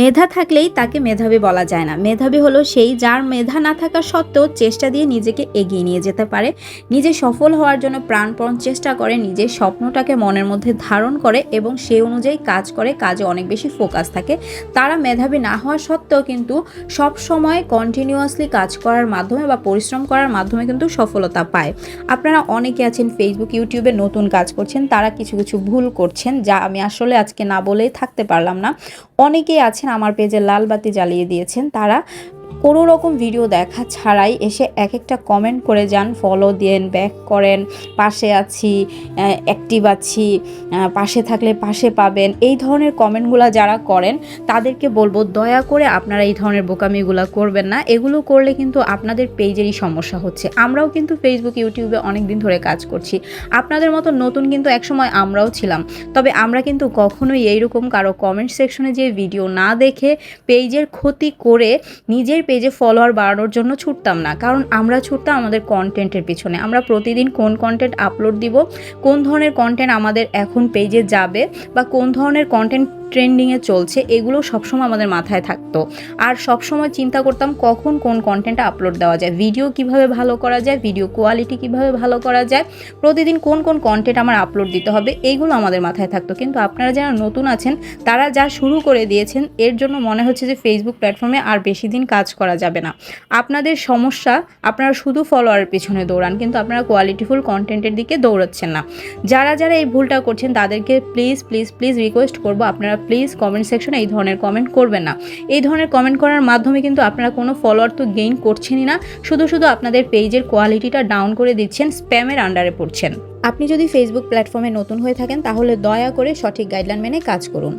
মেধা থাকলেই তাকে মেধাবী বলা যায় না। মেধাবী হলো সেই যার মেধা না থাকা সত্ত্বেও চেষ্টা দিয়ে নিজেকে এগিয়ে নিয়ে যেতে পারে, নিজে সফল হওয়ার জন্য প্রাণপণ চেষ্টা করে, নিজের স্বপ্নটাকে মনের মধ্যে ধারণ করে এবং সেই অনুযায়ী কাজ করে, কাজে অনেক বেশি ফোকাস থাকে। তারা মেধাবী না হওয়া সত্ত্বেও কিন্তু সব সময় কন্টিনিউয়াসলি কাজ করার মাধ্যমে বা পরিশ্রম করার মাধ্যমে কিন্তু সফলতা পায়। আপনারা অনেকে আছেন ফেসবুক ইউটিউবে নতুন কাজ করছেন, তারা কিছু কিছু ভুল করছেন যা আমি আসলে আজকে না বলেই থাকতে পারলাম না। অনেকেই আছেন আমার পেজে লাল বাতি জ্বালিয়ে দিয়েছেন, তারা কোনো রকম ভিডিও দেখা ছাড়াই এসে এক একটা কমেন্ট করে যান, ফলো দেন, ব্যাক করেন, পাশে আছি, অ্যাক্টিভ আছি, পাশে থাকলে পাশে পাবেন, এই ধরনের কমেন্টগুলো যারা করেন তাদেরকে বলবো দয়া করে আপনারা এই ধরনের বোকামিগুলো করবেন না। এগুলো করলে কিন্তু আপনাদের পেজেরই সমস্যা হচ্ছে। আমরাও কিন্তু ফেসবুক ইউটিউবে অনেক দিন ধরে কাজ করছি, আপনাদের মতো নতুন কিন্তু একসময় আমরাও ছিলাম। তবে আমরা কিন্তু কখনোই এইরকম কারো কমেন্ট সেকশনে যে ভিডিও না দেখে পেজের ক্ষতি করে নিজের পেজে ফলোয়ার বাড়ানোর জন্য ছুটতাম না, কারণ আমরা ছুটতাম আমাদের কন্টেন্টের পিছনে। আমরা প্রতিদিন কোন কন্টেন্ট আপলোড দিব, কোন ধরনের কন্টেন্ট আমাদের এখন পেজে যাবে বা কোন ধরনের কন্টেন্ট ট্রেন্ডিংয়ে চলছে, এগুলো সবসময় আমাদের মাথায় থাকতো। আর সবসময় চিন্তা করতাম কখন কোন কন্টেন্টটা আপলোড দেওয়া যায়, ভিডিও কিভাবে ভালো করা যায়, ভিডিও কোয়ালিটি কিভাবে ভালো করা যায়, প্রতিদিন কোন কোন কন্টেন্ট আমার আপলোড দিতে হবে, এইগুলো আমাদের মাথায় থাকতো। কিন্তু আপনারা যারা নতুন আছেন তারা যা শুরু করে দিয়েছেন, এর জন্য মনে হচ্ছে যে ফেসবুক প্ল্যাটফর্মে আর বেশি দিন কাজ করা যাবে না। আপনাদের সমস্যা, আপনারা শুধু ফলোয়ারের পিছনে দৌড়ান, কিন্তু আপনারা কোয়ালিটিফুল কন্টেন্টের দিকে দৌড়াচ্ছেন না। যারা যারা এই ভুলটা করছেন তাদেরকে প্লিজ প্লিজ প্লিজ রিকোয়েস্ট করবো, আপনারা প্লিজ কমেন্ট সেকশনে এই ধরনের কমেন্ট করবেন না। এই ধরনের কমেন্ট করার মাধ্যমে কিন্তু আপনারা কোনো ফলোয়ার তো গেইন করছেনই না, শুধু শুধু আপনাদের পেজের কোয়ালিটিটা ডাউন করে দিচ্ছেন, স্প্যামের আন্ডারে পড়ছেন। আপনি যদি ফেসবুক প্ল্যাটফর্মে নতুন হয়ে থাকেন তাহলে দয়া করে সঠিক গাইডলাইন মেনে কাজ করুন।